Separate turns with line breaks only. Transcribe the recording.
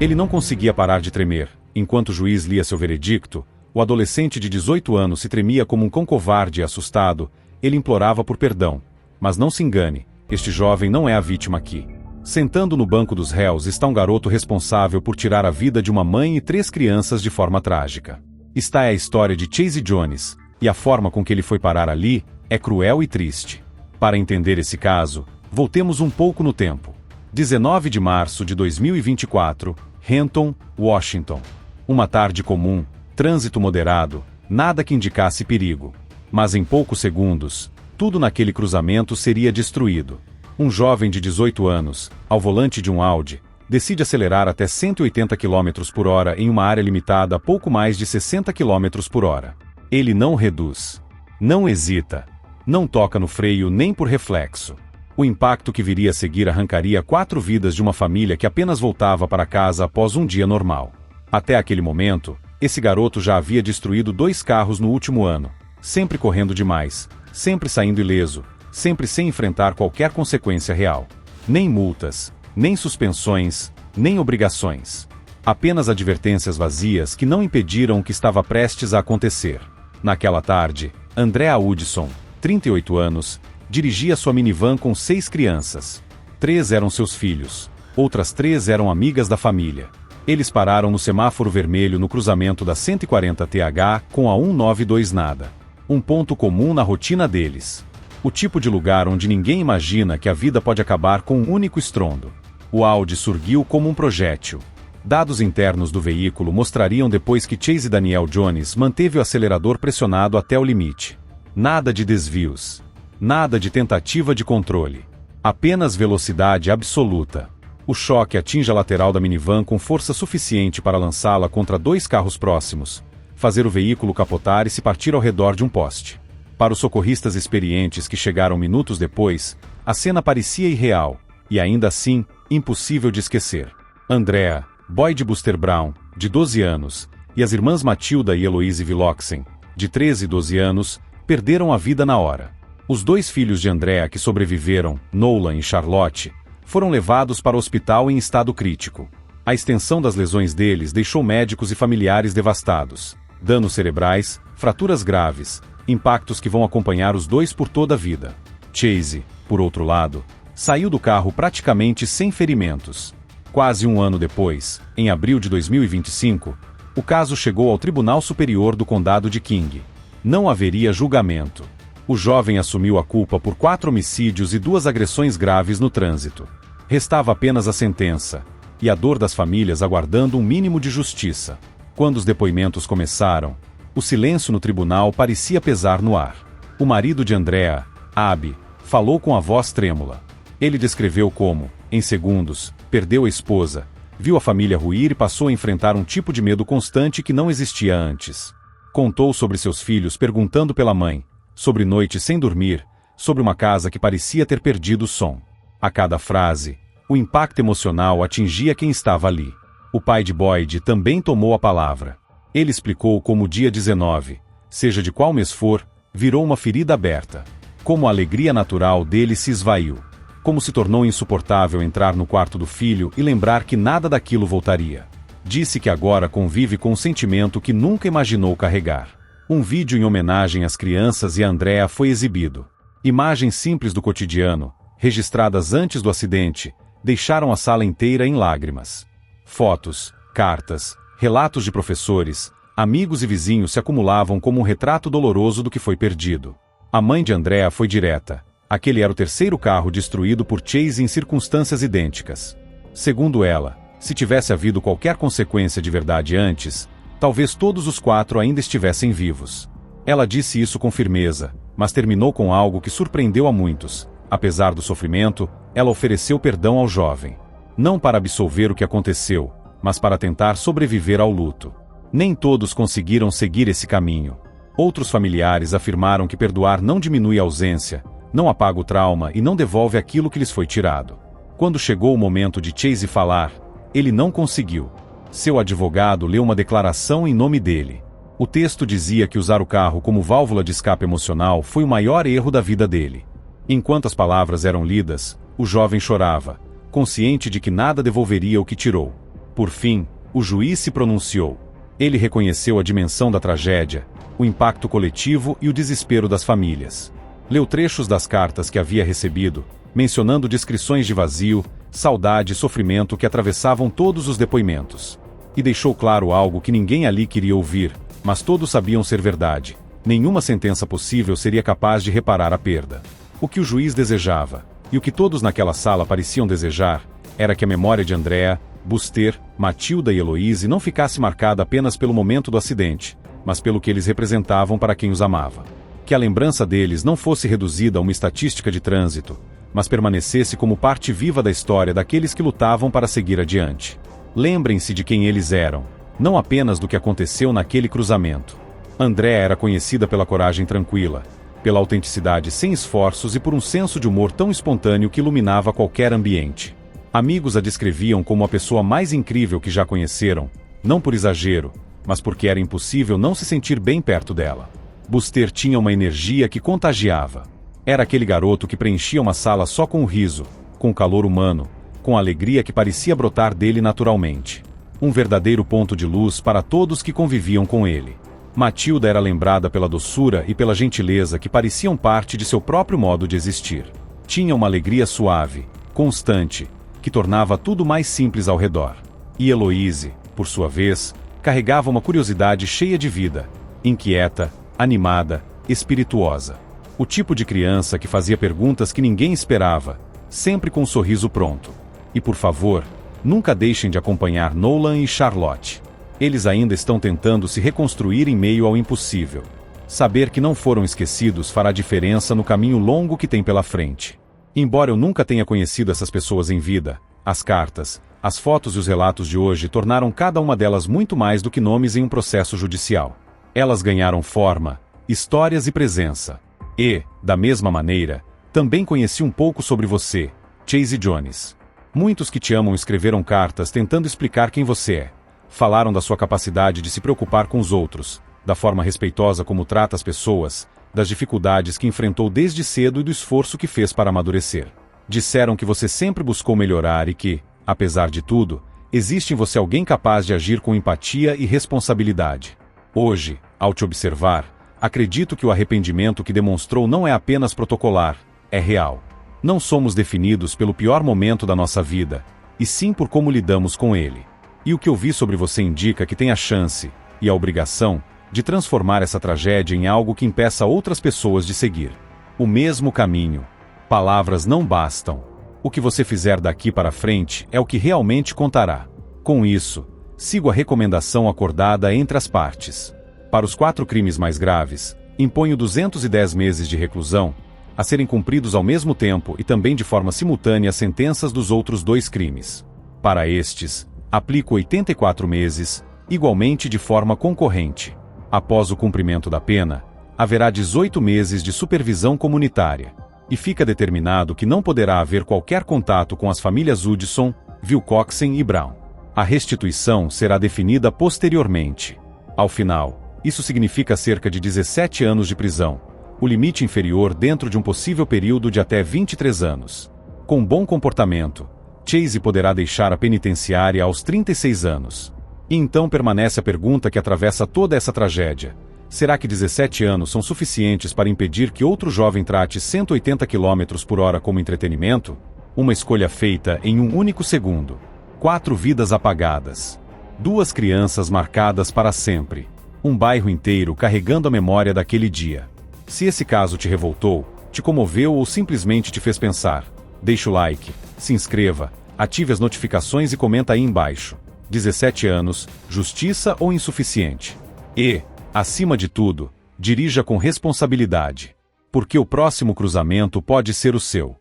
Ele não conseguia parar de tremer. Enquanto o juiz lia seu veredicto, o adolescente de 18 anos se tremia como um cão covarde e assustado. Ele implorava por perdão. Mas não se engane, este jovem não é a vítima aqui. Sentando no banco dos réus está um garoto responsável por tirar a vida de uma mãe e 3 crianças de forma trágica. Esta é a história de Chase Jones, e a forma com que ele foi parar ali é cruel e triste. Para entender esse caso, voltemos um pouco no tempo. 19 de março de 2024, Renton, Washington. Uma tarde comum, trânsito moderado, nada que indicasse perigo. Mas em poucos segundos, tudo naquele cruzamento seria destruído. Um jovem de 18 anos, ao volante de um Audi, decide acelerar até 180 km por hora em uma área limitada a pouco mais de 60 km por hora. Ele não reduz, não hesita, não toca no freio nem por reflexo. O impacto que viria a seguir arrancaria 4 vidas de uma família que apenas voltava para casa após um dia normal. Até aquele momento, esse garoto já havia destruído 2 carros no último ano, sempre correndo demais, sempre saindo ileso, sempre sem enfrentar qualquer consequência real. Nem multas, nem suspensões, nem obrigações. Apenas advertências vazias que não impediram o que estava prestes a acontecer. Naquela tarde, Andrea Hudson, 38 anos, dirigia sua minivan com 6 crianças. 3 eram seus filhos, outras 3 eram amigas da família. Eles pararam no semáforo vermelho no cruzamento da 140 TH com a 192 nada. Um ponto comum na rotina deles. O tipo de lugar onde ninguém imagina que a vida pode acabar com um único estrondo. O Audi surgiu como um projétil. Dados internos do veículo mostrariam depois que Chase Daniel Jones manteve o acelerador pressionado até o limite. Nada de desvios. Nada de tentativa de controle. Apenas velocidade absoluta. O choque atinge a lateral da minivan com força suficiente para lançá-la contra 2 carros próximos, fazer o veículo capotar e se partir ao redor de um poste. Para os socorristas experientes que chegaram minutos depois, a cena parecia irreal, e ainda assim, impossível de esquecer. Andrea, Boyd Buster Brown, de 12 anos, e as irmãs Matilda e Eloise Villoxen, de 13 e 12 anos, perderam a vida na hora. Os 2 filhos de Andrea que sobreviveram, Nolan e Charlotte, foram levados para o hospital em estado crítico. A extensão das lesões deles deixou médicos e familiares devastados. Danos cerebrais, fraturas graves, impactos que vão acompanhar os 2 por toda a vida. Chase, por outro lado, saiu do carro praticamente sem ferimentos. Quase um ano depois, em abril de 2025, o caso chegou ao Tribunal Superior do Condado de King. Não haveria julgamento. O jovem assumiu a culpa por 4 homicídios e 2 agressões graves no trânsito. Restava apenas a sentença, e a dor das famílias aguardando um mínimo de justiça. Quando os depoimentos começaram, o silêncio no tribunal parecia pesar no ar. O marido de Andrea, Abby, falou com a voz trêmula. Ele descreveu como, em segundos, perdeu a esposa, viu a família ruir e passou a enfrentar um tipo de medo constante que não existia antes. Contou sobre seus filhos perguntando pela mãe, sobre noites sem dormir, sobre uma casa que parecia ter perdido o som. A cada frase, o impacto emocional atingia quem estava ali. O pai de Boyd também tomou a palavra. Ele explicou como o dia 19, seja de qual mês for, virou uma ferida aberta. Como a alegria natural dele se esvaiu. Como se tornou insuportável entrar no quarto do filho e lembrar que nada daquilo voltaria. Disse que agora convive com um sentimento que nunca imaginou carregar. Um vídeo em homenagem às crianças e a Andrea foi exibido. Imagens simples do cotidiano, registradas antes do acidente, deixaram a sala inteira em lágrimas. Fotos, cartas, relatos de professores, amigos e vizinhos se acumulavam como um retrato doloroso do que foi perdido. A mãe de Andrea foi direta. Aquele era o 3º carro destruído por Chase em circunstâncias idênticas. Segundo ela, se tivesse havido qualquer consequência de verdade antes, talvez todos os 4 ainda estivessem vivos. Ela disse isso com firmeza, mas terminou com algo que surpreendeu a muitos. Apesar do sofrimento, ela ofereceu perdão ao jovem. Não para absolver o que aconteceu, mas para tentar sobreviver ao luto. Nem todos conseguiram seguir esse caminho. Outros familiares afirmaram que perdoar não diminui a ausência, não apaga o trauma e não devolve aquilo que lhes foi tirado. Quando chegou o momento de Chase falar, ele não conseguiu. Seu advogado leu uma declaração em nome dele. O texto dizia que usar o carro como válvula de escape emocional foi o maior erro da vida dele. Enquanto as palavras eram lidas, o jovem chorava, consciente de que nada devolveria o que tirou. Por fim, o juiz se pronunciou. Ele reconheceu a dimensão da tragédia, o impacto coletivo e o desespero das famílias. Leu trechos das cartas que havia recebido, mencionando descrições de vazio, saudade e sofrimento que atravessavam todos os depoimentos. E deixou claro algo que ninguém ali queria ouvir, mas todos sabiam ser verdade. Nenhuma sentença possível seria capaz de reparar a perda. O que o juiz desejava, e o que todos naquela sala pareciam desejar, era que a memória de Andrea, Buster, Matilda e Heloise não ficasse marcada apenas pelo momento do acidente, mas pelo que eles representavam para quem os amava. Que a lembrança deles não fosse reduzida a uma estatística de trânsito, mas permanecesse como parte viva da história daqueles que lutavam para seguir adiante. Lembrem-se de quem eles eram, não apenas do que aconteceu naquele cruzamento. Andrea era conhecida pela coragem tranquila, pela autenticidade sem esforços e por um senso de humor tão espontâneo que iluminava qualquer ambiente. Amigos a descreviam como a pessoa mais incrível que já conheceram, não por exagero, mas porque era impossível não se sentir bem perto dela. Buster tinha uma energia que contagiava. Era aquele garoto que preenchia uma sala só com o riso, com o calor humano, com a alegria que parecia brotar dele naturalmente. Um verdadeiro ponto de luz para todos que conviviam com ele. Matilda era lembrada pela doçura e pela gentileza que pareciam parte de seu próprio modo de existir. Tinha uma alegria suave, constante, que tornava tudo mais simples ao redor. E Heloise, por sua vez, carregava uma curiosidade cheia de vida, inquieta, animada, espirituosa. O tipo de criança que fazia perguntas que ninguém esperava, sempre com um sorriso pronto. E por favor, nunca deixem de acompanhar Nolan e Charlotte. Eles ainda estão tentando se reconstruir em meio ao impossível. Saber que não foram esquecidos fará diferença no caminho longo que tem pela frente. Embora eu nunca tenha conhecido essas pessoas em vida, as cartas, as fotos e os relatos de hoje tornaram cada uma delas muito mais do que nomes em um processo judicial. Elas ganharam forma, histórias e presença. E, da mesma maneira, também conheci um pouco sobre você, Chase Jones. Muitos que te amam escreveram cartas tentando explicar quem você é. Falaram da sua capacidade de se preocupar com os outros, da forma respeitosa como trata as pessoas, das dificuldades que enfrentou desde cedo e do esforço que fez para amadurecer. Disseram que você sempre buscou melhorar e que, apesar de tudo, existe em você alguém capaz de agir com empatia e responsabilidade. Hoje, ao te observar, acredito que o arrependimento que demonstrou não é apenas protocolar, é real. Não somos definidos pelo pior momento da nossa vida, e sim por como lidamos com ele. E o que eu vi sobre você indica que tem a chance, e a obrigação, de transformar essa tragédia em algo que impeça outras pessoas de seguir o mesmo caminho. Palavras não bastam. O que você fizer daqui para frente é o que realmente contará. Com isso, sigo a recomendação acordada entre as partes. Para os 4 crimes mais graves, imponho 210 meses de reclusão, a serem cumpridos ao mesmo tempo e também de forma simultânea as sentenças dos outros 2 crimes. Para estes, aplico 84 meses, igualmente de forma concorrente. Após o cumprimento da pena, haverá 18 meses de supervisão comunitária. E fica determinado que não poderá haver qualquer contato com as famílias Hudson, Wilcoxen e Brown. A restituição será definida posteriormente. Ao final, isso significa cerca de 17 anos de prisão, o limite inferior dentro de um possível período de até 23 anos. Com bom comportamento, Chase poderá deixar a penitenciária aos 36 anos. E então permanece a pergunta que atravessa toda essa tragédia. Será que 17 anos são suficientes para impedir que outro jovem trate 180 km por hora como entretenimento? Uma escolha feita em um único segundo. 4 vidas apagadas. 2 crianças marcadas para sempre. Um bairro inteiro carregando a memória daquele dia. Se esse caso te revoltou, te comoveu ou simplesmente te fez pensar, deixa o like, se inscreva, ative as notificações e comenta aí embaixo. 17 anos, justiça ou insuficiente? E, acima de tudo, dirija com responsabilidade. Porque o próximo cruzamento pode ser o seu.